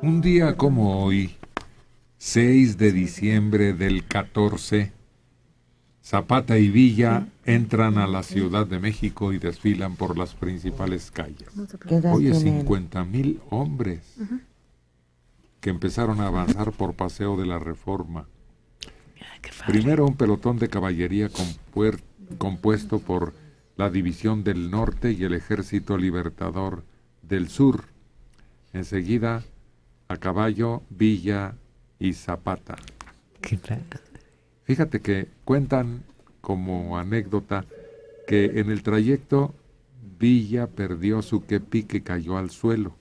Un día como hoy, 6 de diciembre del 14, Zapata y Villa entran a la Ciudad de México y desfilan por las principales calles. Oye, 50,000 hombres que empezaron a avanzar por Paseo de la Reforma. Primero un pelotón de caballería compuesto por la División del Norte y el Ejército Libertador del Sur. Enseguida, a caballo, Villa y Zapata. Fíjate que cuentan como anécdota que en el trayecto Villa perdió su kepi que cayó al suelo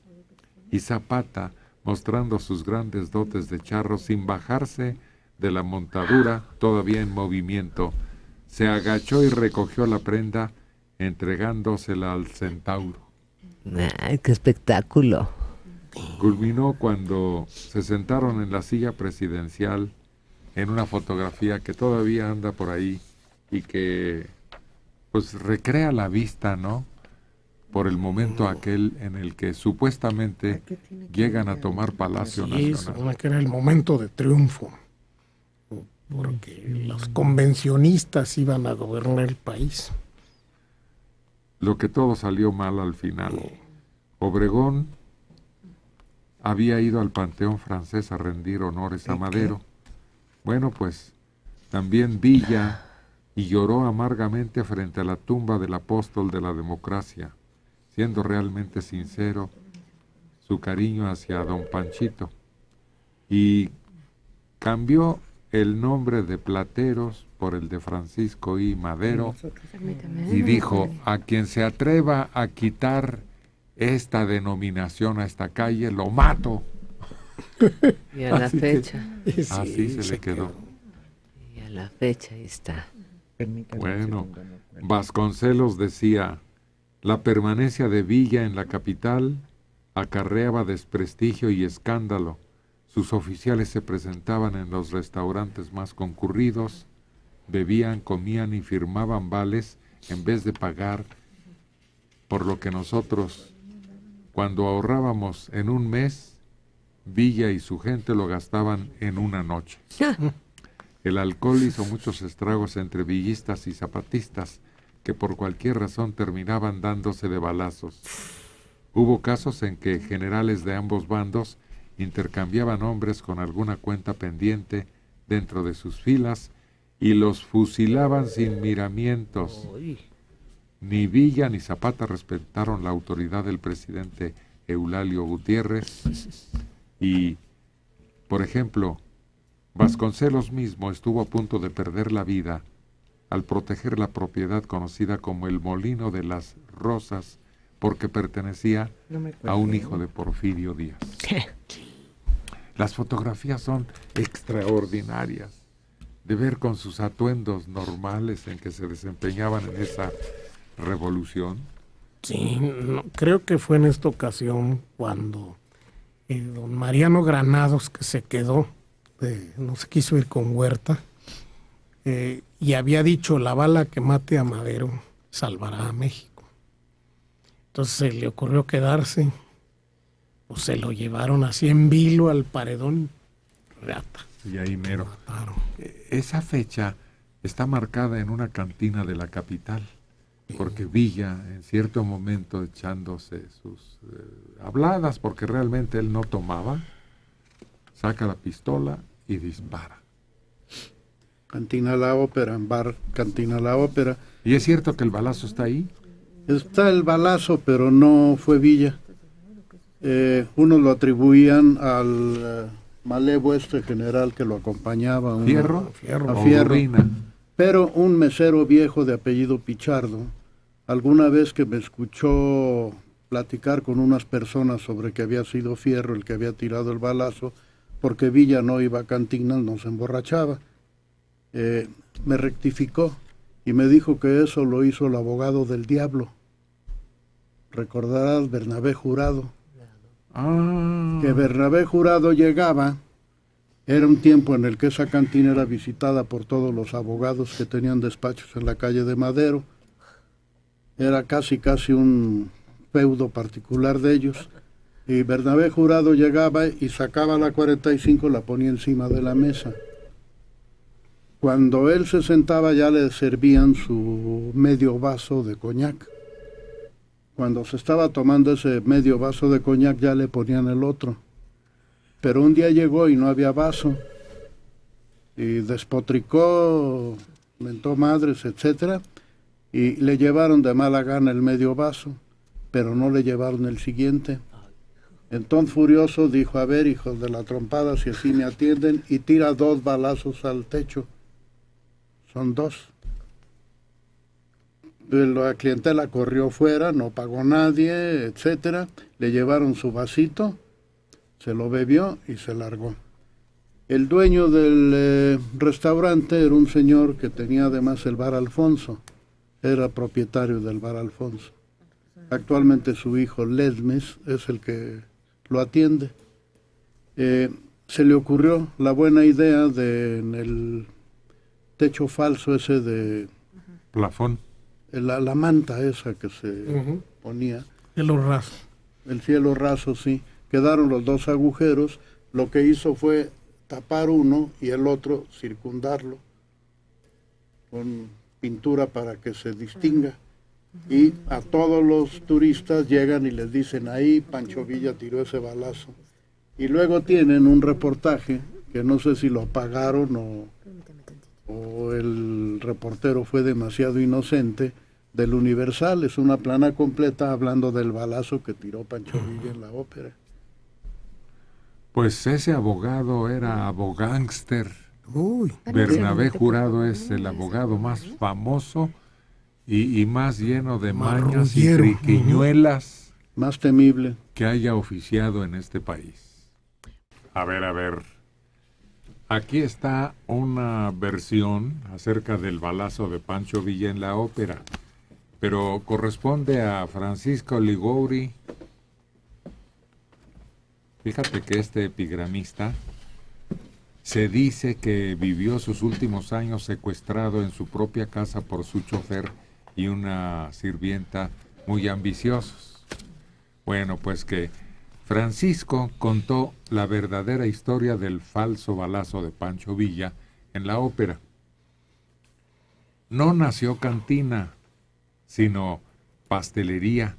y Zapata, mostrando sus grandes dotes de charro sin bajarse de la montadura todavía en movimiento, se agachó y recogió la prenda entregándosela al centauro. ¡Ay, qué espectáculo! Culminó cuando se sentaron en la silla presidencial en una fotografía que todavía anda por ahí y que pues recrea la vista, ¿no? Por el momento aquel en el que supuestamente llegan a tomar Palacio Nacional. Sí, que era el momento de triunfo, porque los convencionistas iban a gobernar el país. Lo que todo salió mal al final. Obregón había ido al Panteón Francés a rendir honores a Madero. Bueno, pues también Villa y lloró amargamente frente a la tumba del apóstol de la democracia, siendo realmente sincero su cariño hacia don Panchito. Y cambió el nombre de Plateros por el de Francisco I. Madero y dijo, a quien se atreva a quitar esta denominación a esta calle, lo mato. Y a la fecha. Así se le quedó. Y a la fecha ahí está. Bueno, Vasconcelos decía, la permanencia de Villa en la capital acarreaba desprestigio y escándalo. Sus oficiales se presentaban en los restaurantes más concurridos, bebían, comían y firmaban vales en vez de pagar, por lo que nosotros, cuando ahorrábamos en un mes, Villa y su gente lo gastaban en una noche. El alcohol hizo muchos estragos entre villistas y zapatistas, que por cualquier razón terminaban dándose de balazos. Hubo casos en que generales de ambos bandos intercambiaban hombres con alguna cuenta pendiente dentro de sus filas y los fusilaban sin miramientos. Ni Villa ni Zapata respetaron la autoridad del presidente Eulalio Gutiérrez y, por ejemplo, Vasconcelos mismo estuvo a punto de perder la vida al proteger la propiedad conocida como el Molino de las Rosas, porque pertenecía a un hijo de Porfirio Díaz. Las fotografías son extraordinarias de ver con sus atuendos normales en que se desempeñaban en esa revolución. Sí, creo que fue en esta ocasión cuando don Mariano Granados, que se quedó, no se quiso ir con Huerta, y había dicho, la bala que mate a Madero salvará a México. Entonces se le ocurrió quedarse, pues se lo llevaron así en vilo al paredón, rata. Y ahí mero. Esa fecha está marcada en una cantina de la capital, porque Villa, en cierto momento, echándose sus habladas, porque realmente él no tomaba, saca la pistola y dispara. Cantina La Ópera, en bar Cantina La Ópera. ¿Y es cierto que el balazo está ahí? Está el balazo, pero no fue Villa. Unos lo atribuían al malevo general que lo acompañaba. ¿Fierro? A Fierro. Pero un mesero viejo de apellido Pichardo, alguna vez que me escuchó platicar con unas personas sobre que había sido Fierro el que había tirado el balazo, porque Villa no iba a cantinas, no se emborrachaba. Me rectificó y me dijo que eso lo hizo el abogado del diablo. Recordarás Bernabé Jurado. Que Bernabé Jurado llegaba, era un tiempo en el que esa cantina era visitada por todos los abogados que tenían despachos en la calle de Madero. Era casi un feudo particular de ellos. Y Bernabé Jurado llegaba y sacaba la 45, la ponía encima de la mesa. Cuando él se sentaba ya le servían su medio vaso de coñac. Cuando se estaba tomando ese medio vaso de coñac ya le ponían el otro. Pero un día llegó y no había vaso. Y despotricó, mentó madres, etcétera, y le llevaron de mala gana el medio vaso, pero no le llevaron el siguiente. Entonces furioso dijo, a ver, hijos de la trompada, si así me atienden, y tira 2 balazos al techo. Son 2. La clientela corrió fuera, no pagó nadie, etcétera. Le llevaron su vasito, se lo bebió y se largó. El dueño del restaurante era un señor que tenía además el bar Alfonso. Era propietario del bar Alfonso. Actualmente su hijo Lesmes es el que lo atiende. Se le ocurrió la buena idea de en el techo falso ese de... Plafón. La manta esa que se ponía. Cielo raso. El cielo raso, sí. Quedaron los 2 agujeros. Lo que hizo fue tapar uno y el otro circundarlo con pintura para que se distinga. Y a todos los turistas llegan y les dicen, ahí Pancho Villa tiró ese balazo. Y luego tienen un reportaje, que no sé si lo pagaron o el reportero fue demasiado inocente, del Universal. Es una plana completa hablando del balazo que tiró Pancho Villa en la ópera. Pues ese abogado era abogánster. Uy. Bernabé Jurado es el abogado más famoso y más lleno de mañas y Marrullero. triquiñuelas Más temible. que haya oficiado en este país. A ver. Aquí está una versión acerca del balazo de Pancho Villa en la ópera, pero corresponde a Francisco Liguori. Fíjate que este epigramista se dice que vivió sus últimos años secuestrado en su propia casa por su chofer y una sirvienta muy ambiciosos. Bueno, pues que Francisco contó la verdadera historia del falso balazo de Pancho Villa en la ópera. No nació cantina, sino pastelería,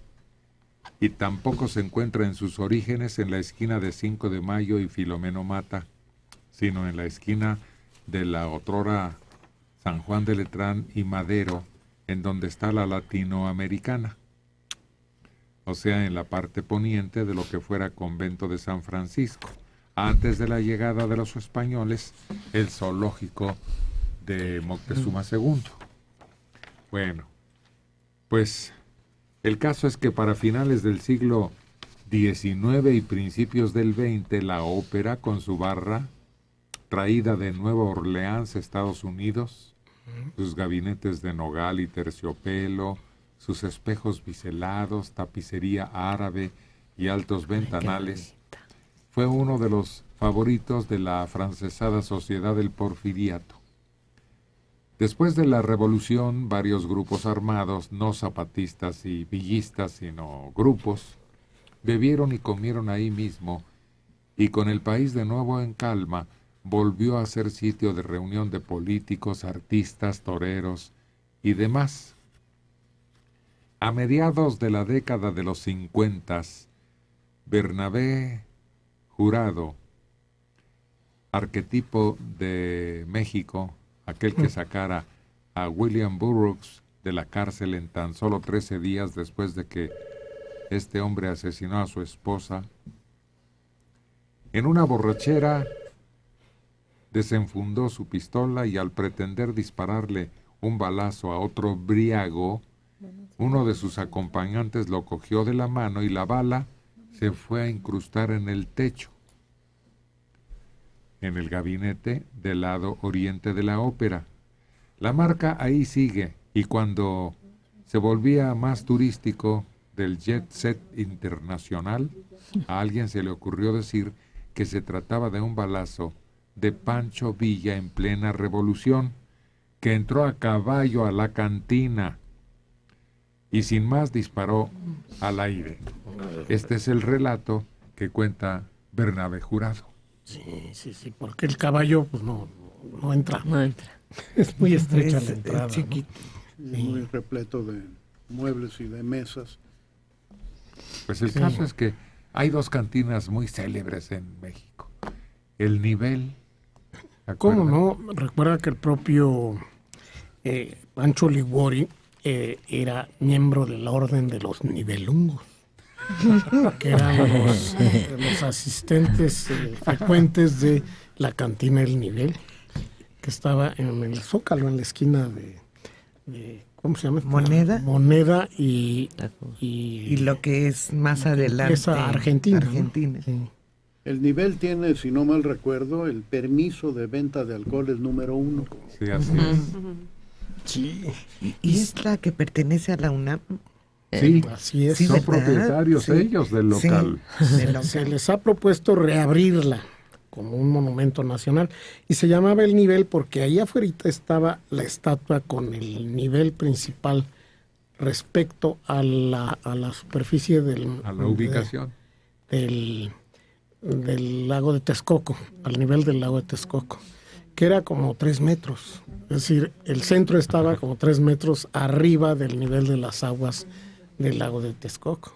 y tampoco se encuentra en sus orígenes en la esquina de 5 de Mayo y Filomeno Mata, sino en la esquina de la otrora San Juan de Letrán y Madero, en donde está la Latinoamericana, o sea, en la parte poniente de lo que fuera Convento de San Francisco, antes de la llegada de los españoles, el zoológico de Moctezuma II. Bueno, pues el caso es que para finales del siglo XIX y principios del XX, la ópera con su barra, traída de Nueva Orleans, Estados Unidos, sus gabinetes de nogal y terciopelo, sus espejos biselados, tapicería árabe y altos ventanales, fue uno de los favoritos de la afrancesada sociedad del Porfiriato. Después de la Revolución, varios grupos armados, no zapatistas y villistas, sino grupos, bebieron y comieron ahí mismo, y con el país de nuevo en calma, volvió a ser sitio de reunión de políticos, artistas, toreros y demás. A mediados de la década de los 50, Bernabé Jurado, arquetipo de México, aquel que sacara a William Burroughs de la cárcel en tan solo 13 días después de que este hombre asesinó a su esposa, en una borrachera desenfundó su pistola y al pretender dispararle un balazo a otro briago, uno de sus acompañantes lo cogió de la mano y la bala se fue a incrustar en el techo, en el gabinete del lado oriente de la ópera. La marca ahí sigue, y cuando se volvía más turístico del jet set internacional, a alguien se le ocurrió decir que se trataba de un balazo de Pancho Villa en plena revolución, que entró a caballo a la cantina y sin más disparó al aire. Este es el relato que cuenta Bernabé Jurado. Sí, porque el caballo pues no entra. No entra. Es muy estrecha la entrada. Chiquito. Es muy repleto de muebles y de mesas. Pues el caso es que hay dos cantinas muy célebres en México. El Nivel. ¿se ¿Cómo acuerdan? no? Recuerda que el propio Pancho Liguori era miembro de la Orden de los Nivelungos, que eran los asistentes frecuentes de la cantina El Nivel, que estaba en el Zócalo, en la esquina de ¿cómo se llama? Moneda y lo que es más adelante. esa Argentina. Argentina. ¿no? Sí. El Nivel tiene, si no mal recuerdo, el permiso de venta de alcoholes número 1. Sí, así es. Sí, ¿Y es la que pertenece a la UNAM? Sí, así es. Sí, son ¿verdad? propietarios Sí. ellos del local. Sí, del Se local. les ha propuesto reabrirla como un monumento nacional y se llamaba El Nivel porque ahí afuera estaba la estatua con el nivel principal respecto a la superficie A la ubicación. del lago de Texcoco, al nivel del lago de Texcoco, que era como 3 metros. Es decir, el centro estaba como 3 metros arriba del nivel de las aguas del lago de Texcoco.